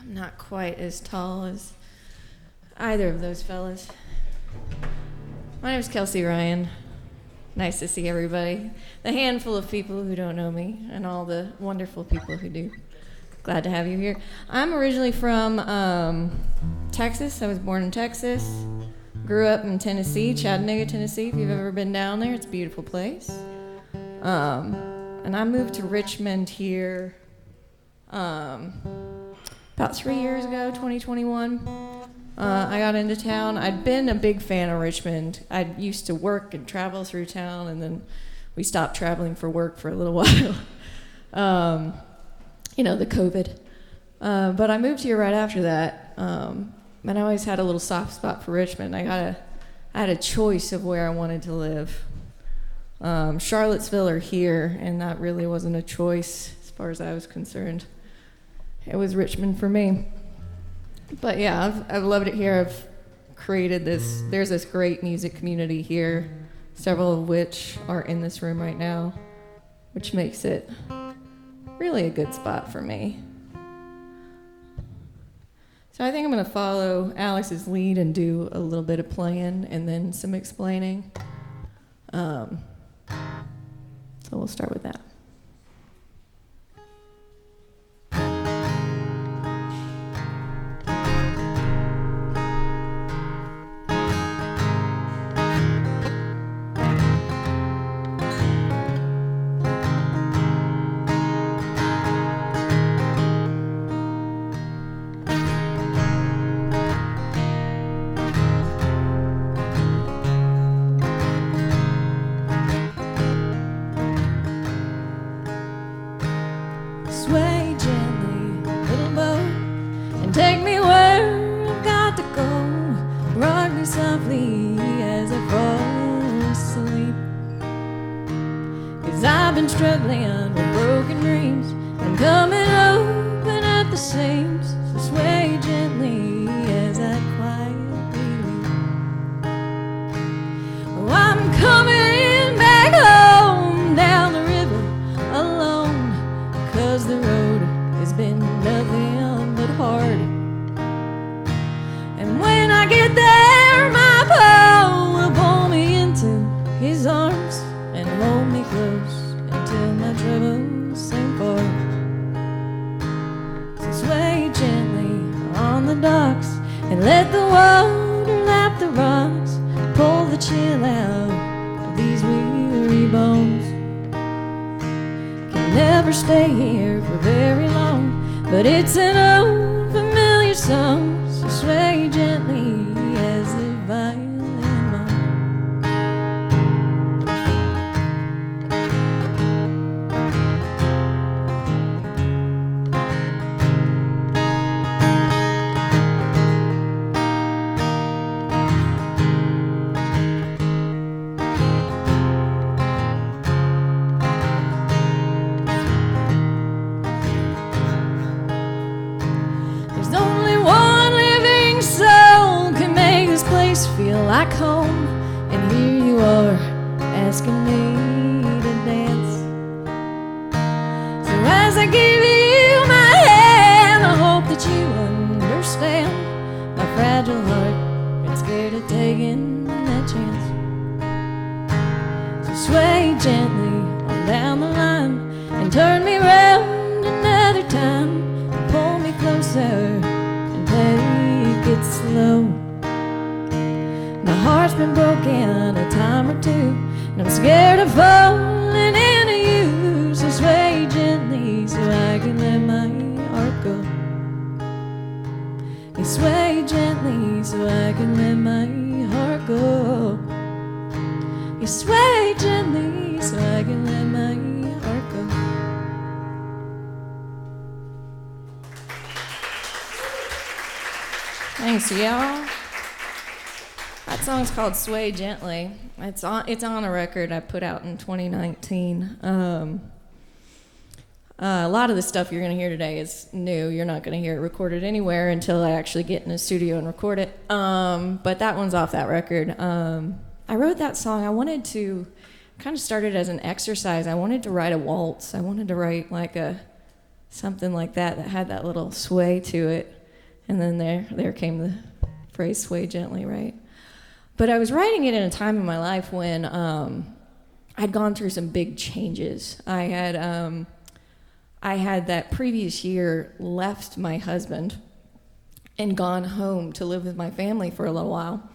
I'm not quite as tall as either of those fellas. My name is Kelsey Ryan. Nice to see everybody. The handful of people who don't know me and all the wonderful people who do. Glad to have you here. I'm originally from Texas. I was born in Texas. Grew up in Tennessee, Chattanooga, Tennessee. If you've ever been down there, it's a beautiful place. And I moved to Richmond here about 3 years ago, 2021. I got into town. I'd been a big fan of Richmond. I used to work and travel through town, and then we stopped traveling for work for a little while. The COVID. But I moved here right after that. And I always had a little soft spot for Richmond. I had a choice of where I wanted to live. Charlottesville or here, and that really wasn't a choice as far as I was concerned. It was Richmond for me. But yeah, I've loved it here. I've created this. There's this great music community here, several of which are in this room right now, which makes it really a good spot for me. So I think I'm going to follow Alex's lead and do a little bit of playing and then some explaining. So we'll start with that. Sway gently, little boat, and take me where I've got to go. Rock me softly as I fall asleep. 'Cause I've been struggling with broken dreams and coming open at the seams. So sway gently as I quietly weep. Oh, I'm coming back home down the river alone. 'Cause the road has been nothing but hard. And when I get there, my Paul will pull me into his arms and hold me close until my troubles seem far. So sway gently on the docks and let the water lap the rocks. Pull the chill out of these weary bones. Never stay here for very long, but it's an old familiar song. So sway gently as the violin moans. Feel like home, and here you are asking me to dance. So as I give you my hand, I hope that you understand my fragile heart ain't scared of taking that chance. So sway gently on down the line and turn me round another time. Pull me closer and take it slow. My heart's been broken a time or two, and I'm scared of falling into you. So sway gently so I can let my heart go. You sway gently so I can let my heart go. You sway gently so I can let my heart go. Thanks, y'all. That song's called Sway Gently. It's on a record I put out in 2019. A lot of the stuff you're going to hear today is new. You're not going to hear it recorded anywhere until I actually get in a studio and record it. But that one's off that record. I wrote that song. I wanted to kind of start it as an exercise. I wanted to write a waltz. I wanted to write like a something like that had that little sway to it. And then there came the phrase sway gently, right? But I was writing it in a time in my life when I'd gone through some big changes. I had that previous year left my husband and gone home to live with my family for a little while.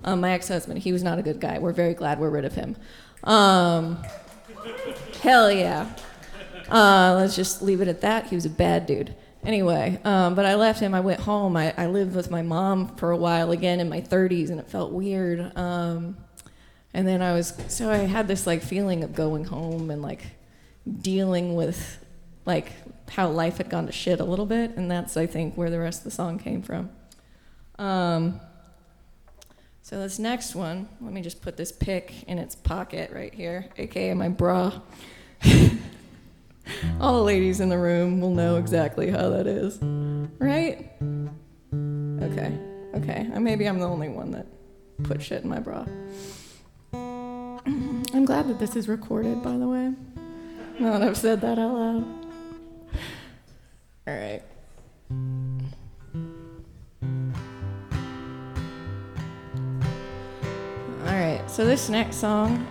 My ex-husband, he was not a good guy. We're very glad we're rid of him. Hell yeah. Let's just leave it at that. He was a bad dude. Anyway, but I left him. I went home. I lived with my mom for a while again in my 30s, and it felt weird. And then I had this like feeling of going home and like dealing with like how life had gone to shit a little bit, and that's, I think, where the rest of the song came from. So this next one, let me just put this pick in its pocket right here, aka my bra. All the ladies in the room will know exactly how that is, right? Okay. Maybe I'm the only one that put shit in my bra. I'm glad that this is recorded, by the way. Now that I've said that out loud. All right. All right, so this next song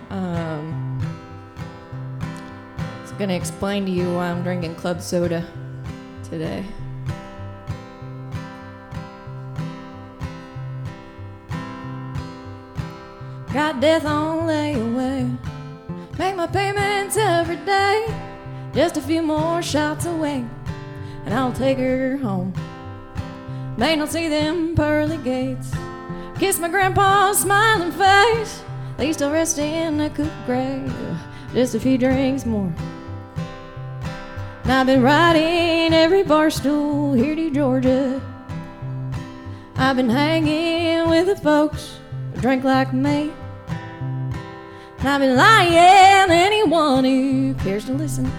is going to explain to you why I'm drinking club soda today. Got death on layaway, make my payments every day, just a few more shots away, and I'll take her home. May not see them pearly gates, kiss my grandpa's smiling face, they still rest in a coop grave, just a few drinks more. And I've been riding every bar stool here to Georgia. I've been hanging with the folks who drink like me. And I've been lying to anyone who cares to listen.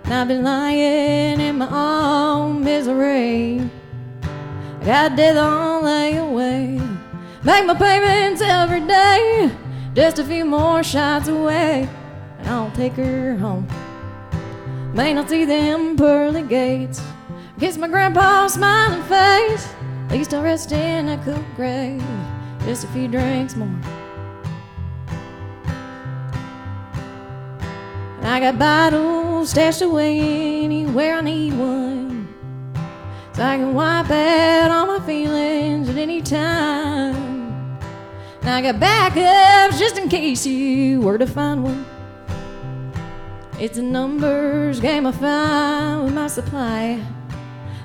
And I've been lying in my own misery. I got death on layaway, make my payments every day, just a few more shots away, and I'll take her home. May not see them pearly gates, kiss my grandpa's smiling face, at least I'll rest in a cool grave, just a few drinks more. And I got bottles stashed away anywhere I need one, so I can wipe out all my feelings at any time. And I got backups just in case you were to find one. It's a numbers game I find with my supply.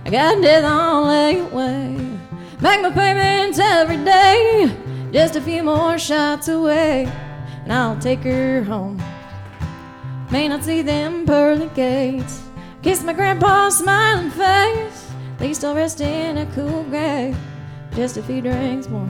I got death on layaway, make my payments every day, just a few more shots away, and I'll take her home. May not see them pearly gates, kiss my grandpa's smiling face, at least I'll rest in a cool grave, just a few drinks more.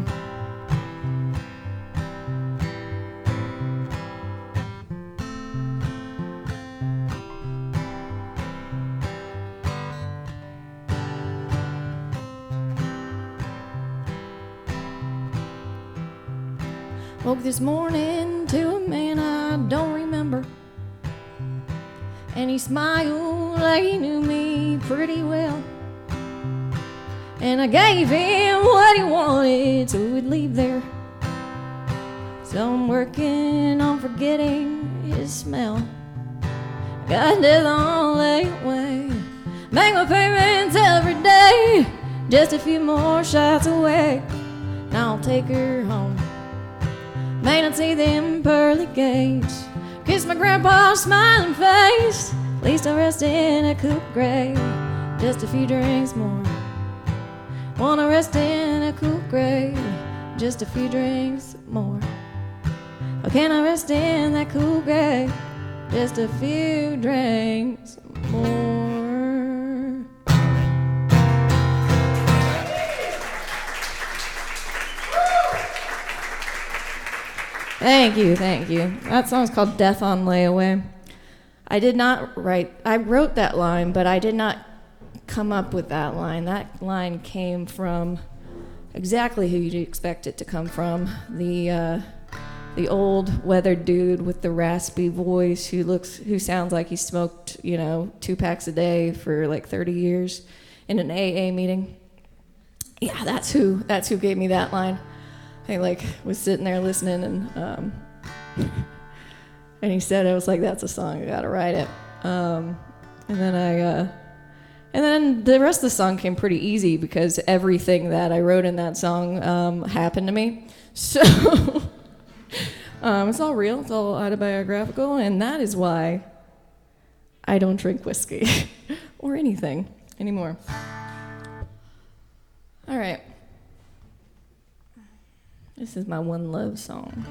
Woke this morning to a man I don't remember, and he smiled like he knew me pretty well. And I gave him what he wanted so we'd leave there. So I'm working on forgetting his smell. Got death on layaway, make my payments every day, just a few more shots away, and I'll take her home. May not see them pearly gates, kiss my grandpa's smiling face, at least I'll rest in a cool grave, just a few drinks more. Wanna rest in a cool grave, just a few drinks more. Oh, can I rest in that cool grave, just a few drinks more? Thank you. That song's called Death on Layaway. I wrote that line, but I did not come up with that line. That line came from exactly who you'd expect it to come from, the the old weathered dude with the raspy voice who sounds like he smoked, 2 packs a day for like 30 years in an AA meeting. Yeah, that's who gave me that line. I was sitting there listening, and he said, I was like, that's a song, I gotta write it. And then the rest of the song came pretty easy because everything that I wrote in that song happened to me. So it's all real, it's all autobiographical, and that is why I don't drink whiskey or anything anymore. All right. This is my one love song.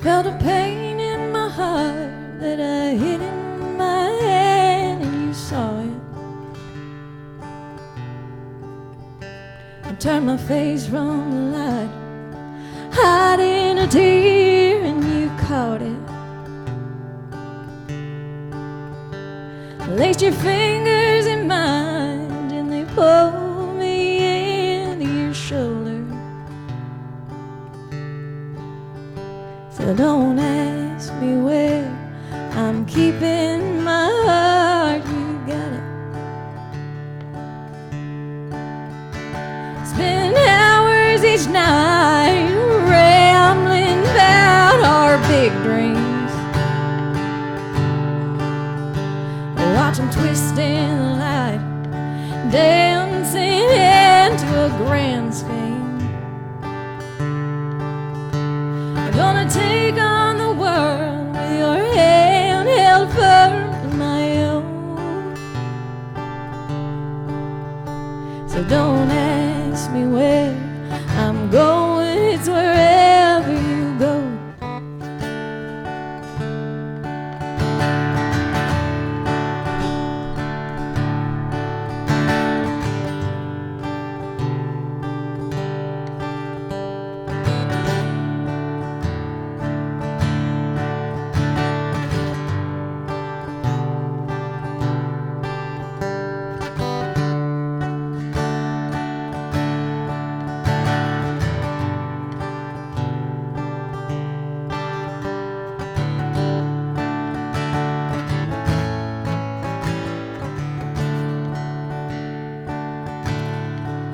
Felt a pain in my heart that I hid in my hand, and you saw it. I turned my face from the light, hiding a tear, and you caught it. Laced your fingers in mine, and they pulled me into your shoulder. So don't ask me where I'm keeping my heart, you got it. Spend hours each night rambling about our big dreams. Watch them twist in the light, dancing into a grand scheme. Gonna take on the world with your hand held firm in my own. So don't ask me where I'm going, it's wherever you go.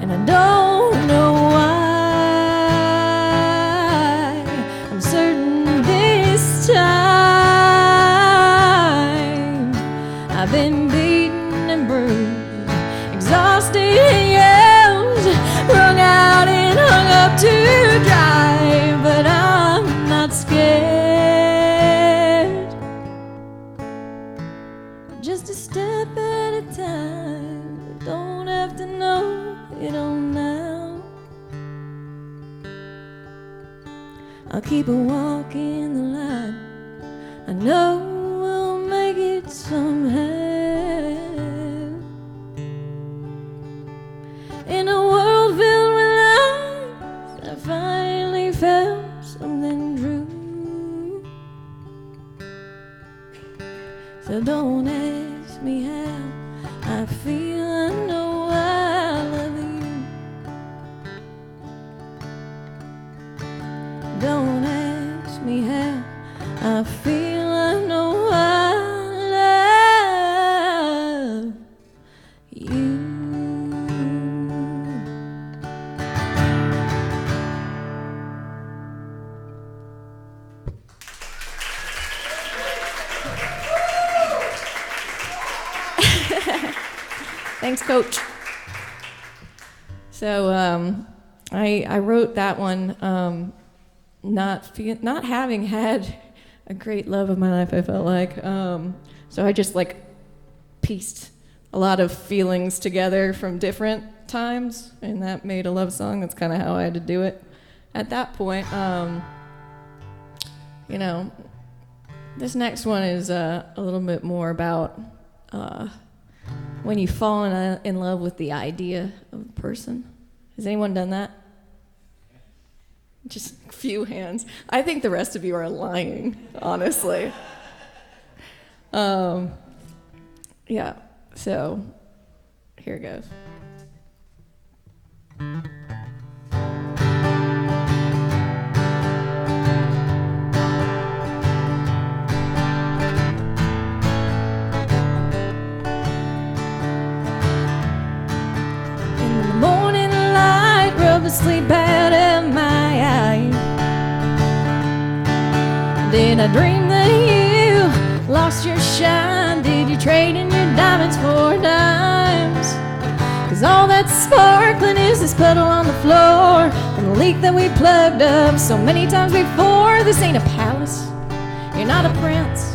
And I don't know why, I'm certain this time I've been beaten and bruised, exhausted and used, wrung out and hung up to dry, but I'm not scared. Just a step at a time, you don't have to know. You don't know. I'll keep a walk in the light. I know we'll make it somehow. In a world filled with lies, I finally found something true. So don't ask me how I feel. I know I love you. Don't ask me how I feel, I know I love you. Thanks, Coach. So I wrote that one not having had a great love of my life, I felt like. So I just pieced a lot of feelings together from different times, and that made a love song. That's kind of how I had to do it. At that point, this next one is a little bit more about when you fall in love with the idea of a person. Has anyone done that? Just a few hands. I think the rest of you are lying, honestly. Yeah, so here goes. In the morning light, rub the sleep out of my eye. Did I dream that you lost your shine? Did you trade in your diamonds for dimes? 'Cause all that's sparkling is this puddle on the floor and the leak that we plugged up so many times before. This ain't a palace, you're not a prince,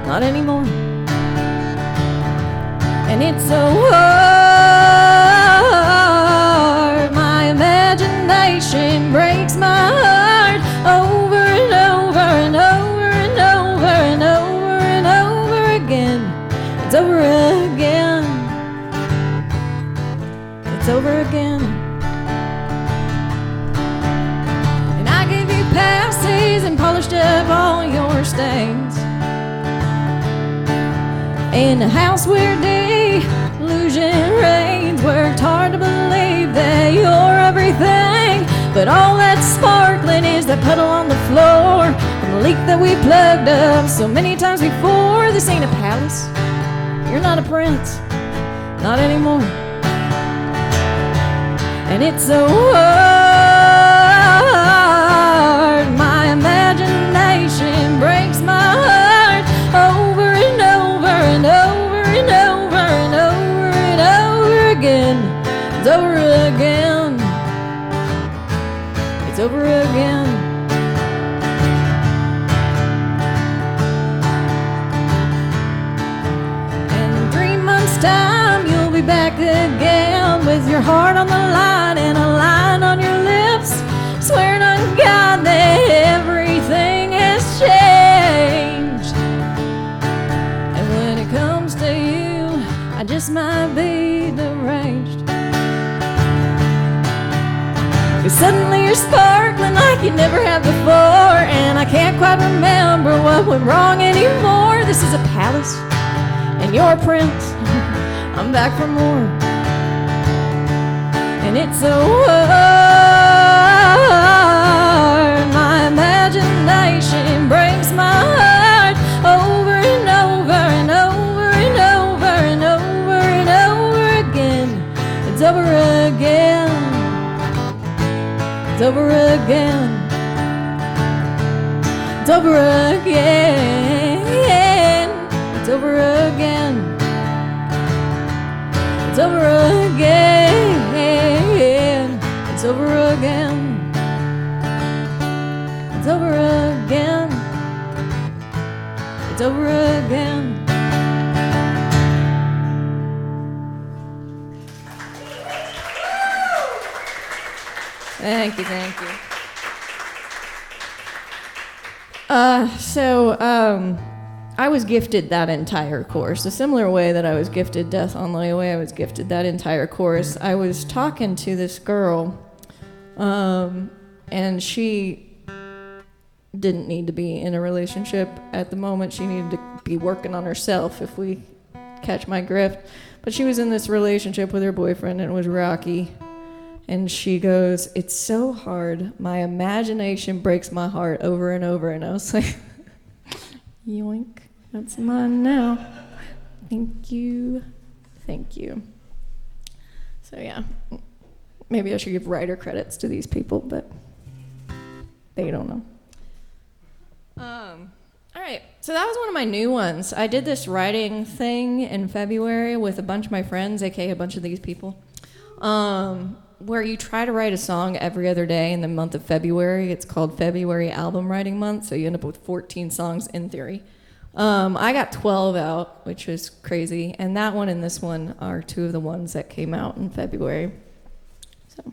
not anymore. And it's so hard, my imagination breaks my heart over and over and over and over and over and over again. It's over again. It's over again. And I gave you passes and polished up all your stains. In a house where delusion reigns, worked hard to believe that you're everything, but all that's sparkling is that puddle on the floor and the leak that we plugged up so many times before. This ain't a palace, you're not a prince, not anymore. And it's so hard, my imagination breaks my heart over and over and over and over and over and over again. It's over again. It's over again. And in 3 months' time you'll be back again with your heart on the line and a line on your lips, swearing on God that everything has changed. And when it comes to you, I just might be deranged. 'Cause suddenly you're sparkling like you never have before, and I can't quite remember what went wrong anymore. This is a palace, and you're a prince. I'm back for more. And it's so hard, my imagination breaks my heart over and over and over and over and over and over again. It's over again. It's over again. It's over again. It's over again. It's over again. It's over again. It's over again. It's over again. Thank you, thank you. I was gifted that entire course. A similar way that I was gifted Death on the Way, I was gifted that entire course. I was talking to this girl, and she didn't need to be in a relationship at the moment. She needed to be working on herself, if we catch my drift. But she was in this relationship with her boyfriend, and it was rocky. And she goes, "It's so hard. My imagination breaks my heart over and over." And I was like, yoink, that's mine now. Thank you. Thank you. So yeah, maybe I should give writer credits to these people, but they don't know. All right, so that was one of my new ones. I did this writing thing in February with a bunch of my friends, aka a bunch of these people, where you try to write a song every other day in the month of February. It's called February Album Writing Month, so you end up with 14 songs in theory. I got 12 out, which was crazy, and that one and this one are two of the ones that came out in February. So.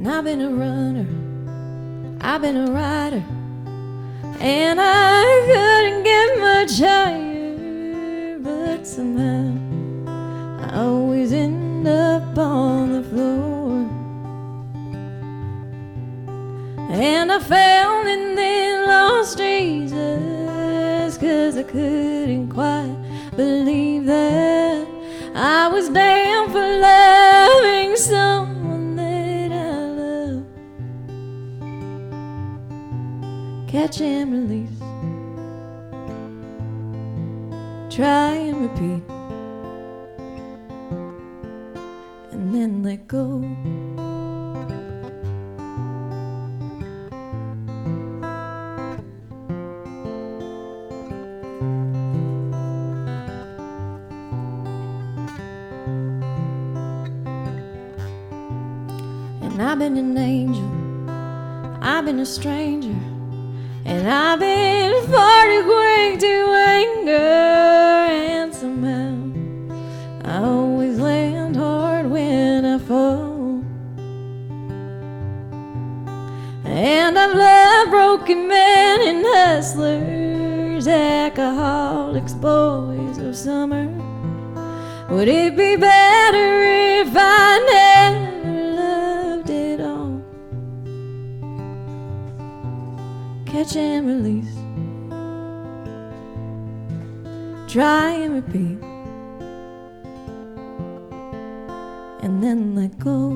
I've been a runner, I've been a rider, and I couldn't get much higher, but somehow I always end up on the floor. And I found and then lost Jesus, 'cause I couldn't quite believe that I was down for loving someone that I love. Catch and release, try and repeat, and then let go. And I've been an angel, I've been a stranger, and I've been far too quick to anger, and somehow I always land hard when I fall. And I've loved broken men and hustlers, alcoholics, boys of summer. Would it be better if I never loved it all? Catch and release, try and repeat, and then let go.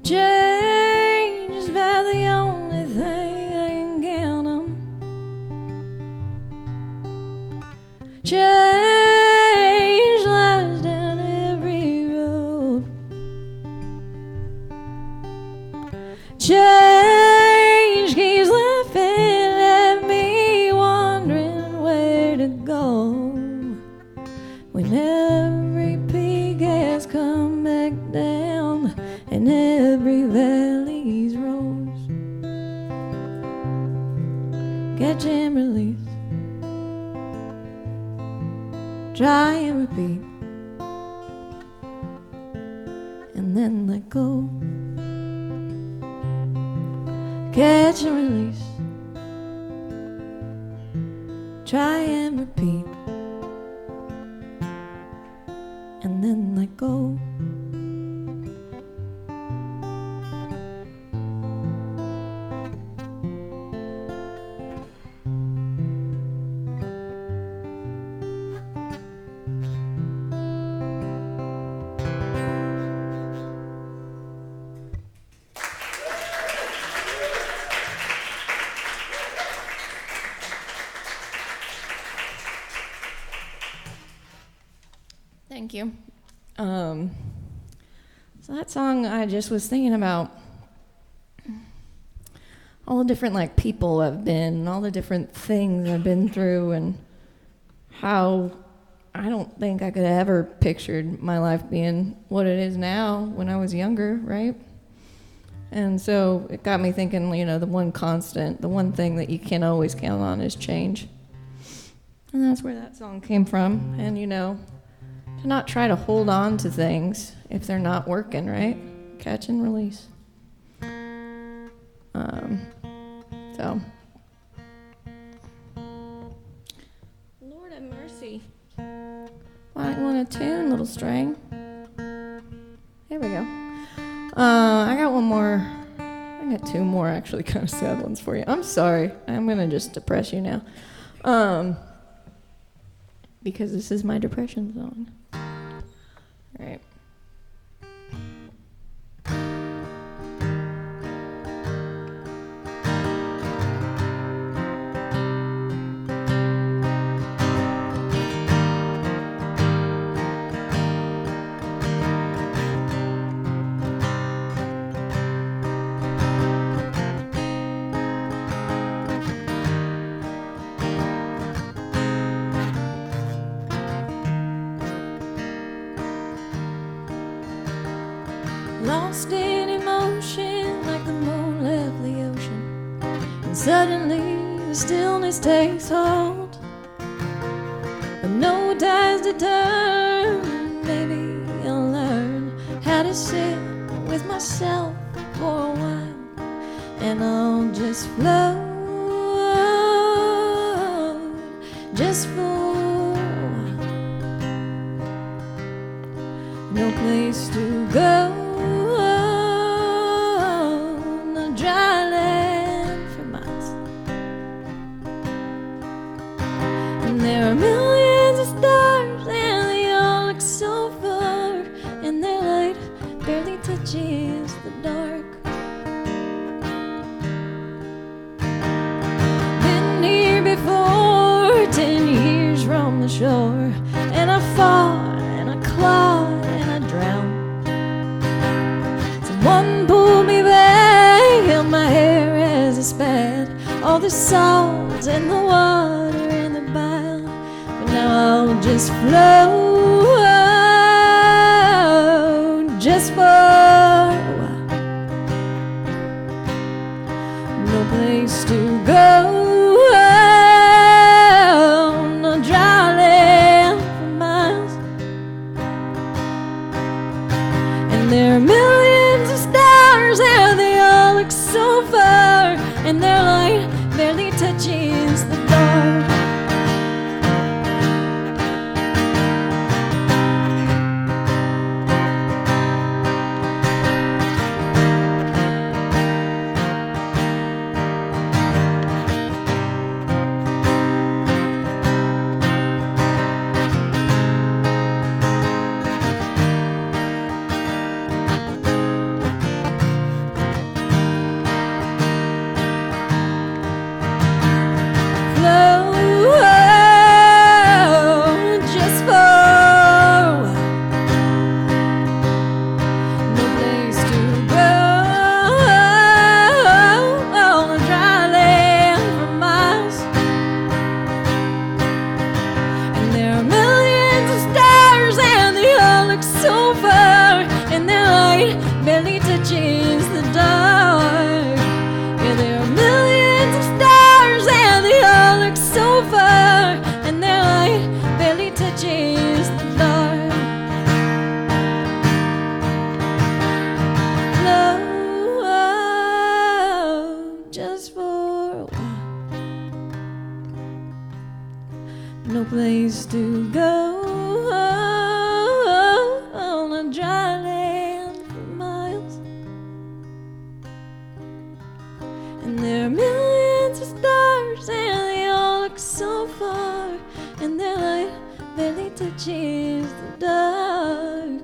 Change is about the only thing I can count on. Change lies down every road. Change keeps laughing at me, wondering where to go. When every peak has come back down and every valley's rose. Catch and release, try and repeat, and then let go. Catch and release, try and repeat, and then let go. Thank you. So that song, I just was thinking about all the different people I've been, all the different things I've been through, and how I don't think I could have ever pictured my life being what it is now when I was younger, right? And so it got me thinking, the one constant, the one thing that you can always count on is change. And that's where that song came from. And, to not try to hold on to things if they're not working, right? Catch and release. So, Lord have mercy. Might want to tune, little string. Here we go. I got one more. I got two more actually kind of sad ones for you. I'm sorry. I'm going to just depress you now. Because this is my depression song. All right. Lost in Suddenly the stillness takes hold, but no tides to turn. Maybe I'll learn how to sit with myself for a while, and I'll just float, just for a while. No place to go, no dry land for miles. And there are millions of stars, and they all look so far, and their light barely touches the dark. Been here before, 10 years from the shore, and I fought and I clawed and I drowned. Someone pulled me back, held my hair as I spat all the salt and the water and the bile. But now I'll just float, just for a while. No place to go, no dry land for miles. And there are millions of stars, and they all look so far, and their light barely touches the dark. No place to go, on a dry land for miles. And there are millions of stars, and they all look so far, and their light barely touches the dark.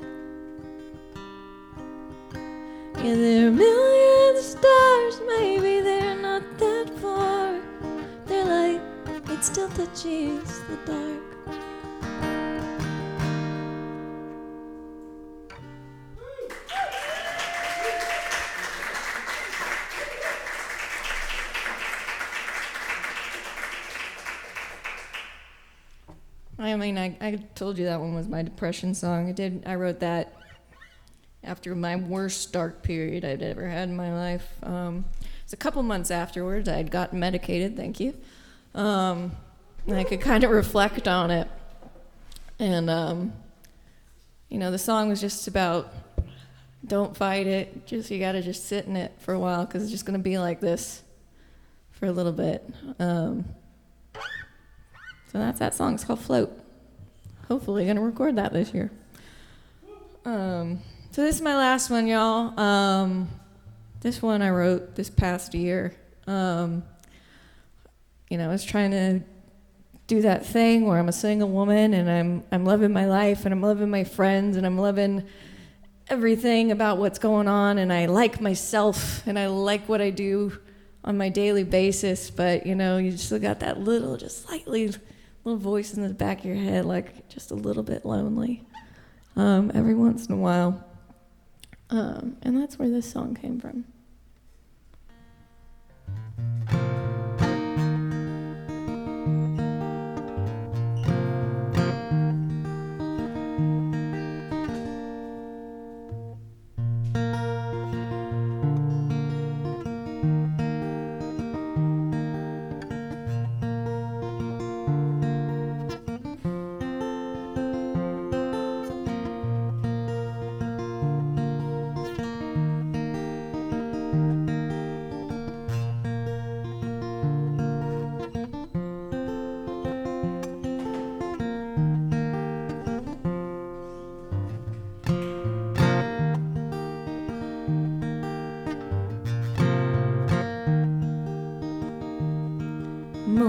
Yeah, there are millions of stars, maybe they're not that far. Their light, it still touches the dark. I mean, I told you that one was my depression song. I wrote that after my worst dark period I'd ever had in my life. It's a couple months afterwards. I had gotten medicated, thank you. And I could kind of reflect on it. And, you know, the song was just about don't fight it. You got to just sit in it for a while because it's just going to be like this for a little bit. So that's that song. It's called Float. Hopefully going to record that this year. So this is my last one, y'all. This one I wrote this past year. You know, I was trying to do that thing where I'm a single woman and I'm loving my life and I'm loving my friends and I'm loving everything about what's going on, and I like myself and I like what I do on my daily basis, but you know, you still got that little, just slightly little voice in the back of your head, like just a little bit lonely every once in a while. And that's where this song came from.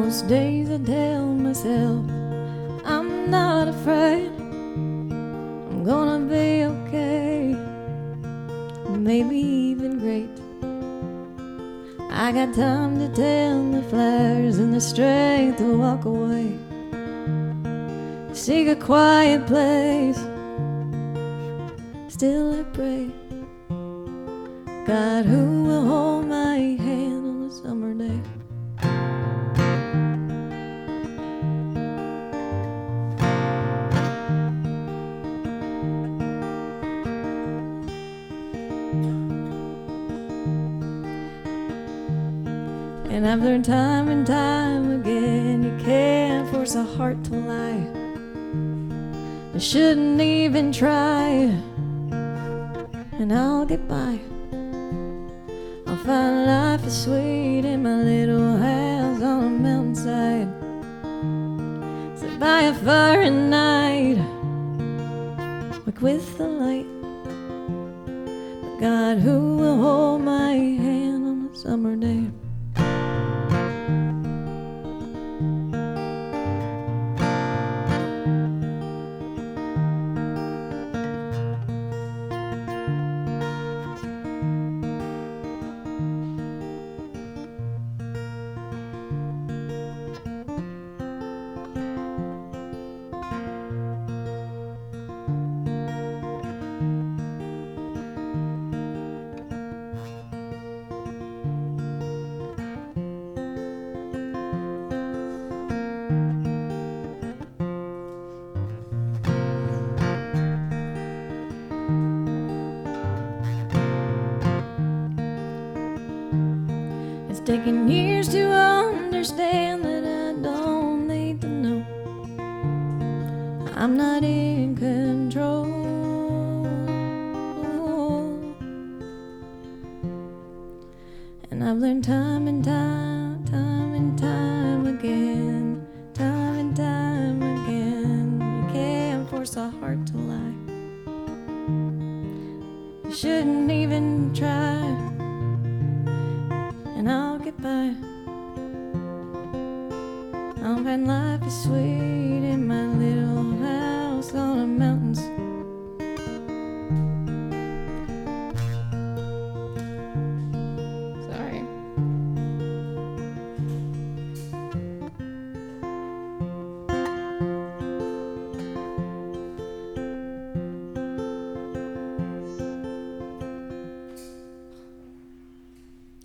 Most days I tell myself I'm not afraid, I'm gonna be okay, maybe even great. I got time to tell the flares and the strength to walk away, seek a quiet place. Still I pray, God, who will hold my hand on a summer day? And I've learned time and time again, you can't force a heart to lie. I shouldn't even try, and I'll get by. I'll find life is sweet in my little house on a mountainside. Sit by a fire at night, wake with the light. But God, who will hold my hand on a summer day? It's taken years to understand that I don't need to know. I'm not in control. And I've learned time and time again, time and time again, you can't force a heart to lie. You shouldn't even try, and I'll get by. I'll find life is sweet in my little house on the mountains. Sorry.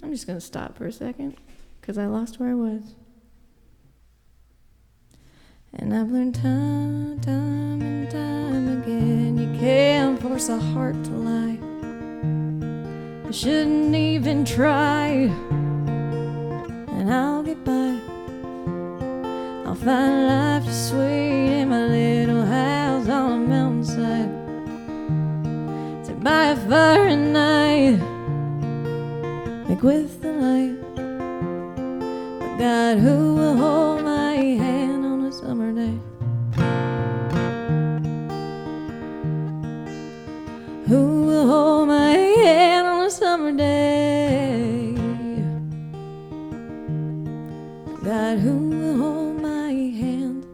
I'm just going to stop for a second because I lost where I was. And I've learned time and time again, you can't force a heart to lie. I shouldn't even try, and I'll get by. I'll find life sweet in my little house on a mountainside. Sit by a fire at night, like with the light. But God, who will hold my hand on a summer day? Who will hold my hand on a summer day? God, who will hold my hand?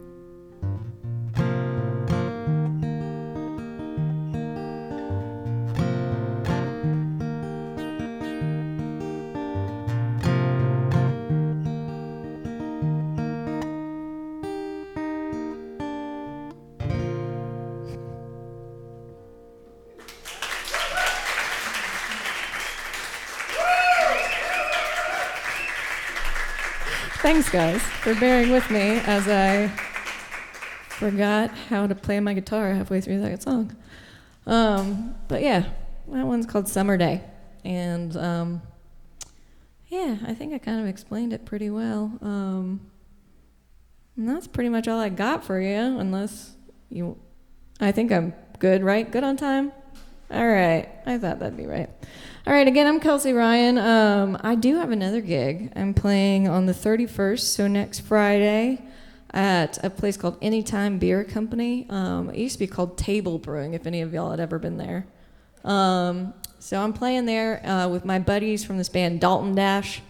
Thanks, guys, for bearing with me as I forgot how to play my guitar halfway through that song. But yeah, that one's called Summer Day. And yeah, I think I kind of explained it pretty well. And that's pretty much all I got for you, unless you... I think I'm good, right? Good on time? All right. I thought that'd be right. All right, again, I'm Kelsey Ryan. I do have another gig. I'm playing on the 31st, so next Friday, at a place called Anytime Beer Company. It used to be called Table Brewing, if any of y'all had ever been there. So I'm playing there with my buddies from this band Dalton Dash.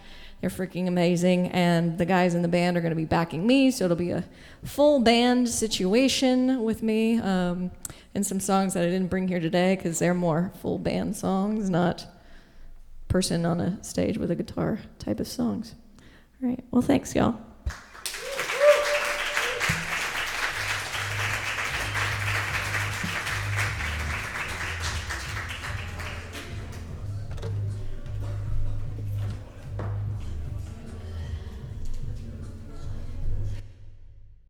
They're freaking amazing, and the guys in the band are going to be backing me, so it'll be a full band situation with me, and some songs that I didn't bring here today because they're more full band songs, not person on a stage with a guitar type of songs. All right, well, thanks, y'all.